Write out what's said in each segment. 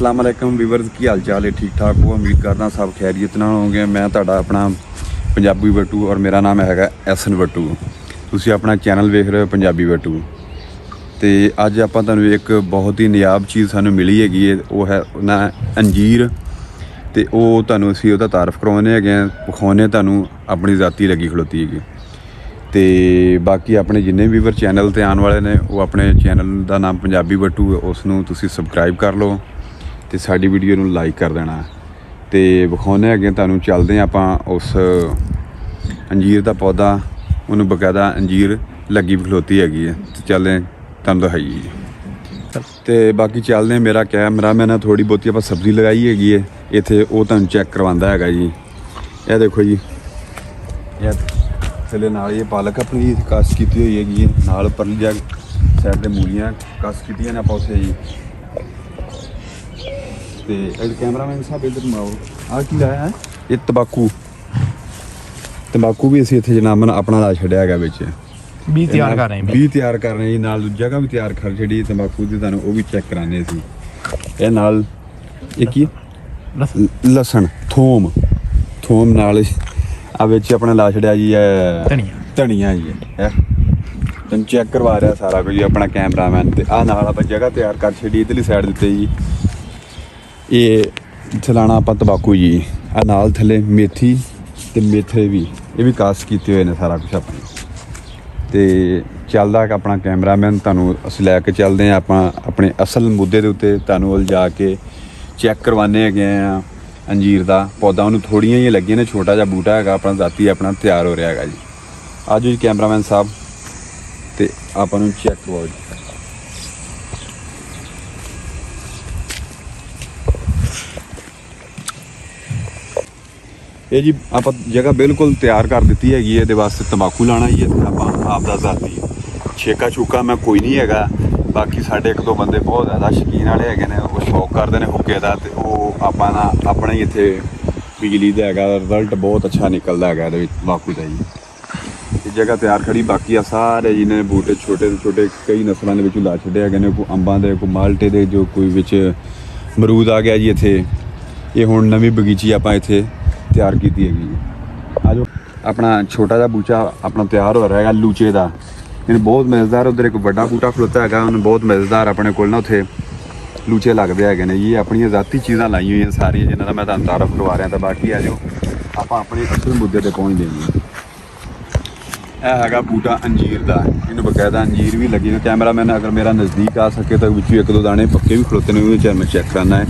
अस्सलाम वालेकुम ਵੀਵਰਸ ਕੀ ਹਾਲ ਚਾਲ ਹੈ ਠੀਕ ਠਾਕ ਹੋ ਉਮੀਦ ਕਰਦਾ ਸਭ ਖੈਰੀਅਤ ਨਾਲ ਹੋਵੋਗੇ। ਮੈਂ ਤੁਹਾਡਾ ਆਪਣਾ ਪੰਜਾਬੀ ਬੱਟੂ ਔਰ ਮੇਰਾ ਨਾਮ ਹੈਗਾ ਐਸਨ ਬੱਟੂ। ਤੁਸੀਂ ਆਪਣਾ ਚੈਨਲ ਵੇਖ ਰਹੇ ਹੋ ਪੰਜਾਬੀ ਬੱਟੂ। ਤੇ ਅੱਜ ਆਪਾਂ ਤੁਹਾਨੂੰ ਇੱਕ ਬਹੁਤ ਹੀ ਨਿਆਬ ਚੀਜ਼ ਸਾਨੂੰ ਮਿਲੀ ਹੈਗੀ ਹੈ, ਉਹ ਹੈ ਨਾ ਅੰਜੀਰ। ਤੇ ਉਹ ਤੁਹਾਨੂੰ ਅਸੀਂ ਉਹਦਾ ਤਾਰਫ ਕਰਵਾਉਂਦੇ ਹੈਗੇ ਆ, ਵਿਖਾਉਂਦੇ ਤੁਹਾਨੂੰ ਆਪਣੀ ਜ਼ਾਤੀ ਲੱਗੀ ਖਲੋਤੀ ਹੈਗੀ। ਤੇ ਬਾਕੀ ਆਪਣੇ ਜਿੰਨੇ ਵੀਵਰ ਚੈਨਲ ਤੇ ਆਉਣ ਵਾਲੇ ਨੇ ਉਹ ਆਪਣੇ ਚੈਨਲ ਦਾ ਨਾਮ ਪੰਜਾਬੀ ਬੱਟੂ, ਉਸ ਨੂੰ ਤੁਸੀਂ ਸਬਸਕ੍ਰਾਈਬ ਕਰ ਲਓ ਤੇ ਸਾਡੀ ਵੀਡੀਓ ਨੂੰ ਲਾਈਕ ਕਰ ਦੇਣਾ। ਤੇ ਵਿਖਾਉਂਦੇ ਹੈਗੇ ਤੁਹਾਨੂੰ, ਚੱਲਦੇ ਹਾਂ ਆਪਾਂ ਉਸ ਅੰਜੀਰ ਦਾ ਪੌਦਾ, ਉਹਨੂੰ ਬਕਾਇਦਾ ਅੰਜੀਰ ਲੱਗੀ ਖਲੋਤੀ ਹੈਗੀ ਹੈ। ਤੇ ਚੱਲਦੇ ਤੁਹਾਨੂੰ ਦਿਖਾਈਏ ਤੇ ਬਾਕੀ ਚੱਲਦੇ ਹਾਂ। ਮੇਰਾ ਕੈਮਰਾਮੈਨ ਥੋੜ੍ਹੀ ਬਹੁਤੀ ਆਪਾਂ ਸਬਜ਼ੀ ਲਗਾਈ ਹੈਗੀ ਹੈ ਇੱਥੇ, ਉਹ ਤੁਹਾਨੂੰ ਚੈੱਕ ਕਰਵਾਉਂਦਾ ਹੈਗਾ ਜੀ। ਇਹ ਦੇਖੋ ਜੀ, ਇਹ ਥੱਲੇ ਨਾਲ ਇਹ ਪਾਲਕ ਆਪਣੀ ਕਾਸ਼ ਕੀਤੀ ਹੋਈ ਹੈਗੀ ਹੈ, ਨਾਲ ਪਰਲੀ ਜਾ ਸਾਈਡ ਦੇ ਮੂਲੀਆਂ ਕਾਸ਼ ਕੀਤੀਆਂ ਨੇ ਆਪਾਂ ਉੱਥੇ ਜੀ। ਤੇ ਇਹ ਕੈਮਰਾਮੈਨ ਸਾਹਿਬ ਇੱਧਰ ਮਾਓ, ਆਹ ਕੀ ਲਾਇਆ ਹੈ? ਇਹ ਤੰਬਾਕੂ ਵੀ ਅਸੀਂ ਇੱਥੇ ਜਨਾਬ ਆਪਣਾ ਲਾ ਛੱਡਿਆ ਹੈਗਾ ਵਿੱਚ। ਵੀ ਤਿਆਰ ਕਰ ਰਹੇ ਵੀ ਤਿਆਰ ਕਰ ਰਹੇ ਜੀ, ਨਾਲ ਜਗ੍ਹਾ ਵੀ ਤਿਆਰ ਕਰ ਛੱਡੀ ਤੰਬਾਕੂ ਦੀ, ਤੁਹਾਨੂੰ ਉਹ ਵੀ ਚੈੱਕ ਕਰਾਉਂਦੇ ਅਸੀਂ। ਇਹ ਨਾਲ ਇਹ ਕੀ ਲਸਣ ਥੋਮ ਨਾਲ ਆ ਵਿੱਚ ਆਪਣਾ ਲਾ ਛੱਡਿਆ ਜੀ ਧਨੀਆ ਜੀ। ਤੈਨੂੰ ਚੈੱਕ ਕਰਵਾ ਰਿਹਾ ਸਾਰਾ ਕੁਝ ਆਪਣਾ ਕੈਮਰਾਮੈਨ। ਤੇ ਆਹ ਨਾਲ ਆਪਾਂ ਜਗ੍ਹਾ ਤਿਆਰ ਕਰ ਛੱਡੀ ਇੱਧਰਲੀ ਸਾਈਡ ਦੇ ਉੱਤੇ ਜੀ। ਇਹ ਇੱਥੇ ਲਾਣਾ ਆਪਾਂ ਤੰਬਾਕੂ ਜੀ। ਆਹ ਨਾਲ ਥੱਲੇ ਮੇਥੀ ਤੇ ਮੇਥੇ ਵੀ, ਇਹ ਵੀ ਕਾਸ਼ ਕੀਤੇ ਹੋਏ ਨੇ ਸਾਰਾ ਕੁਛ ਆਪਣੇ। ਤੇ ਚੱਲਦਾ ਆਪਣਾ ਕੈਮਰਾਮੈਨ, ਤੁਹਾਨੂੰ ਅਸੀਂ ਲੈ ਕੇ ਚੱਲਦੇ ਹਾਂ ਆਪਾਂ ਆਪਣੇ ਅਸਲ ਮੁੱਦੇ ਦੇ ਉੱਤੇ। ਤੁਹਾਨੂੰ ਲਿਜਾ ਕੇ ਚੈੱਕ ਕਰਵਾਉਂਦੇ ਹੈਗੇ ਆ ਅੰਜੀਰ ਦਾ ਪੌਦਾ। ਉਹਨੂੰ ਥੋੜ੍ਹੀਆਂ ਜਿਹੀਆਂ ਲੱਗੀਆਂ ਨੇ, ਛੋਟਾ ਜਿਹਾ ਬੂਟਾ ਹੈਗਾ ਆਪਣਾ ਜ਼ਾਤੀ, ਆਪਣਾ ਤਿਆਰ ਹੋ ਰਿਹਾ ਹੈਗਾ ਜੀ। ਆਜੋ ਜੀ ਕੈਮਰਾਮੈਨ ਸਾਹਿਬ, ਤੇ ਆਪਾਂ ਨੂੰ ਚੈੱਕ ਕਰਵਾਓ ਜੀ। ਇਹ ਜੀ ਆਪਾਂ ਜਗ੍ਹਾ ਬਿਲਕੁਲ ਤਿਆਰ ਕਰ ਦਿੱਤੀ ਹੈਗੀ ਹੈ ਇਹਦੇ ਵਾਸਤੇ ਤੰਬਾਕੂ ਲਾਣਾ ਹੀ ਹੈ। ਆਪਾਂ ਆਪ ਦਾ ਜ਼ਾਤੀ ਛੇਕਾ ਮੈਂ ਕੋਈ ਨਹੀਂ ਹੈਗਾ। ਬਾਕੀ ਸਾਡੇ ਇੱਕ ਦੋ ਬੰਦੇ ਬਹੁਤ ਜ਼ਿਆਦਾ ਸ਼ੌਕੀਨ ਵਾਲੇ ਹੈਗੇ ਨੇ, ਉਹ ਸ਼ੌਕ ਕਰਦੇ ਨੇ ਹੁੱਕੇ ਦਾ। ਤੇ ਉਹ ਆਪਾਂ ਨਾ ਆਪਣਾ ਹੀ ਇੱਥੇ ਬਿਜਲੀ ਦਾ ਹੈਗਾ, ਰਿਜ਼ਲਟ ਬਹੁਤ ਅੱਛਾ ਨਿਕਲਦਾ ਹੈਗਾ ਇਹਦੇ ਵਿੱਚ ਤੰਬਾਕੂ ਦਾ ਜੀ। ਇਹ ਜਗ੍ਹਾ ਤਿਆਰ ਖੜੀ। ਬਾਕੀ ਆ ਸਾਰੇ ਜਿਹਨੇ ਬੂਟੇ ਛੋਟੇ ਤੋਂ ਛੋਟੇ ਕਈ ਨਸਲਾਂ ਦੇ ਵਿੱਚ ਲਾ ਛੱਡੇ ਹੈਗੇ ਨੇ, ਕੋਈ ਅੰਬਾਂ ਦੇ, ਕੋਈ ਮਾਲਟੇ ਦੇ, ਜੋ ਕੋਈ ਵਿੱਚ ਅਮਰੂਦ ਆ ਗਿਆ ਜੀ ਇੱਥੇ। ਇਹ ਹੁਣ ਨਵੀਂ ਬਗੀਚੀ ਆਪਾਂ ਇੱਥੇ ਤਿਆਰ ਕੀਤੀ ਹੈਗੀ ਜੀ। ਆ ਜੋ ਆਪਣਾ ਛੋਟਾ ਜਿਹਾ ਬੂਟਾ ਆਪਣਾ ਤਿਆਰ ਹੋ ਰਿਹਾ ਹੈਗਾ ਲੂਚੇ ਦਾ, ਇਹਨੂੰ ਬਹੁਤ ਮਜ਼ੇਦਾਰ। ਉੱਧਰ ਇੱਕ ਵੱਡਾ ਬੂਟਾ ਖਲੋਤਾ ਹੈਗਾ, ਉਹਨੂੰ ਬਹੁਤ ਮਜ਼ੇਦਾਰ ਆਪਣੇ ਕੋਲ ਨਾ ਉੱਥੇ ਲੂਚੇ ਲੱਗਦੇ ਹੈਗੇ ਨੇ ਜੀ। ਆਪਣੀਆਂ ਜ਼ਾਤੀ ਚੀਜ਼ਾਂ ਲਾਈਆਂ ਹੋਈਆਂ ਸਾਰੀਆਂ, ਜਿਨ੍ਹਾਂ ਦਾ ਮੈਂ ਤੁਹਾਨੂੰ ਤਾਰਫ ਕਰਵਾ ਰਿਹਾ। ਤਾਂ ਬਾਕੀ ਆ ਜੋ ਆਪਾਂ ਆਪਣੇ ਅਸਲ ਮੁੱਦੇ 'ਤੇ ਪਹੁੰਚਦੇ ਹਾਂ। ਇਹ ਹੈਗਾ ਬੂਟਾ ਅੰਜੀਰ ਦਾ, ਇਹਨੂੰ ਬਕਾਇਦਾ ਅੰਜੀਰ ਵੀ ਲੱਗੀ ਨੇ। ਕੈਮਰਾਮੈਨ ਅਗਰ ਮੇਰਾ ਨਜ਼ਦੀਕ ਆ ਸਕੇ ਤਾਂ ਵਿੱਚੋਂ ਇੱਕ ਦੋ ਦਾਣੇ ਪੱਕੇ ਵੀ ਖਲੋਤੇ ਨੇ, ਉਹਦੇ 'ਚ ਮੈਂ ਚੈੱਕ ਕਰਨਾ ਹੈ।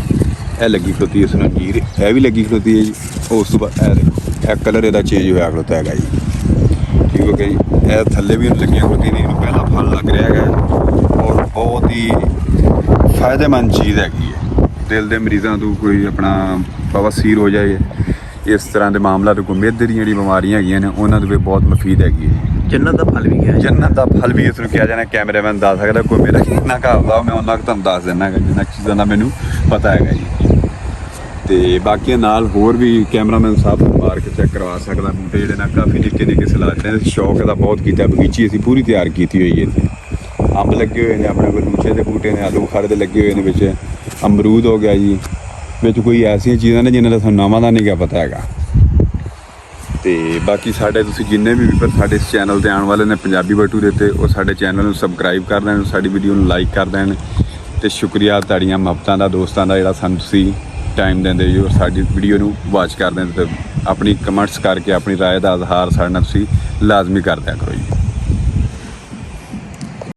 ਇਹ ਲੱਗੀ ਖਲੋਤੀ ਇਸ ਨੂੰ ਅੰਜੀਰ, ਇਹ ਵੀ ਲੱਗੀ ਖਲੋਤੀ ਹੈ ਜੀ। ਉਸ ਤੋਂ ਬਾਅਦ ਇਹ ਦੇਖੋ, ਇਹ ਕਲਰ ਇਹਦਾ ਚੇਂਜ ਹੋਇਆ ਖਲੋਤਾ ਹੈਗਾ ਜੀ। ਠੀਕ ਹੋ ਗਿਆ ਜੀ। ਇਹ ਥੱਲੇ ਵੀ ਇਹਨੂੰ ਲੱਗੀਆਂ ਖਲੋਤੀ ਨੇ, ਇਹਨੂੰ ਪਹਿਲਾ ਫਲ ਲੱਗ ਰਿਹਾ ਹੈਗਾ ਔਰ ਬਹੁਤ ਹੀ ਫਾਇਦੇਮੰਦ ਚੀਜ਼ ਹੈਗੀ ਹੈ। ਦਿਲ ਦੇ ਮਰੀਜ਼ਾਂ ਤੋਂ ਕੋਈ ਆਪਣਾ ਬਵਾਸੀਰ ਹੋ ਜਾਏ, ਇਸ ਤਰ੍ਹਾਂ ਦੇ ਮਾਮਲਾ ਤੋਂ, ਕੋਈ ਮਿਹਦੇ ਦੀਆਂ ਜਿਹੜੀਆਂ ਬਿਮਾਰੀਆਂ ਹੈਗੀਆਂ ਨੇ ਉਹਨਾਂ ਦੇ ਵੀ ਬਹੁਤ ਮੁਫੀਦ ਹੈਗੀ ਹੈ। ਜੰਨਤ ਦਾ ਫਲ ਵੀ ਕਿਹਾ, ਜੰਨਤ ਦਾ ਫਲ ਵੀ ਇਸ ਨੂੰ ਕਿਹਾ ਜਾਣਾ। ਕੈਮਰਾਮੈਨ ਦੱਸ ਸਕਦਾ, ਕੋਈ ਮੇਰਾ ਕਿੰਨਾ ਘਾਵਦਾ ਮੈਂ ਉਹਨਾਂ ਕੁ ਤੁਹਾਨੂੰ ਦੱਸ ਦਿੰਦਾ ਹੈਗਾ ਜਿੰਨਾ ਚੀਜ਼ਾਂ ਦਾ ਮੈਨੂੰ ਪਤਾ ਹੈਗਾ ਜੀ। ਤੇ ਬਾਕੀ ਨਾਲ ਹੋਰ ਵੀ ਕੈਮਰਾਮੈਨ ਸਾਹਿਬ ਨੂੰ ਮਾਰ ਕੇ ਚੈੱਕ ਕਰਵਾ ਸਕਦਾ। ਬੂਟੇ ਜਿਹੜੇ ਨਾ ਕਾਫੀ ਨਿੱਕੇ ਸਲਾਦ ਨੇ, ਸ਼ੌਕ ਇਹਦਾ ਬਹੁਤ ਕੀਤਾ। ਬਗੀਚੀ ਅਸੀਂ ਪੂਰੀ ਤਿਆਰ ਕੀਤੀ ਹੋਈ ਹੈ ਇੱਥੇ। ਅੰਬ ਲੱਗੇ ਹੋਏ ਨੇ ਆਪਣੇ ਕੋਲ, ਲੂਚੇ ਦੇ ਬੂਟੇ ਨੇ, ਆਲੂ ਬੁਖਾਰੇ ਦੇ ਲੱਗੇ ਹੋਏ ਨੇ, ਵਿੱਚ ਅਮਰੂਦ ਹੋ ਗਿਆ ਜੀ। ਵਿੱਚ ਕੋਈ ਐਸੀਆਂ ਚੀਜ਼ਾਂ ਨੇ ਜਿਨ੍ਹਾਂ ਦਾ ਸਾਨੂੰ ਨਾਵਾਂ ਦਾ ਨਹੀਂ ਗਾ ਪਤਾ ਹੈਗਾ। ਤੇ ਬਾਕੀ ਸਾਡੇ ਤੁਸੀਂ ਜਿੰਨੇ ਵੀ ਵੀਵਰ ਸਾਡੇ ਇਸ ਚੈਨਲ 'ਤੇ ਆਉਣ ਵਾਲੇ ਨੇ ਪੰਜਾਬੀ ਬੱਟੂ ਦੇ ਉੱਤੇ, ਉਹ ਸਾਡੇ ਚੈਨਲ ਨੂੰ ਸਬਸਕ੍ਰਾਈਬ ਕਰ ਦੇਣ, ਸਾਡੀ ਵੀਡੀਓ ਨੂੰ ਲਾਈਕ ਕਰ ਦੇਣ। ਤੇ ਸ਼ੁਕਰੀਆ ਤੁਹਾਡੀਆਂ ਮੁਹੱਬਤਾਂ ਦਾ, ਦੋਸਤਾਂ ਦਾ, ਜਿਹੜਾ ਸਾਨੂੰ ਤੁਸੀਂ ਟਾਈਮ ਦਿੰਦੇ ਜੀ ਔਰ ਸਾਡੀ ਵੀਡੀਓ ਨੂੰ ਵਾਚ ਕਰਦੇ। ਤੇ ਆਪਣੀ ਕਮੈਂਟਸ ਕਰਕੇ ਆਪਣੀ ਰਾਏ ਦਾ ਇਜ਼ਹਾਰ ਸਾਡੇ ਨਾਲ ਤੁਸੀਂ ਲਾਜ਼ਮੀ ਕਰ ਦਿਆ ਕਰੋ ਜੀ।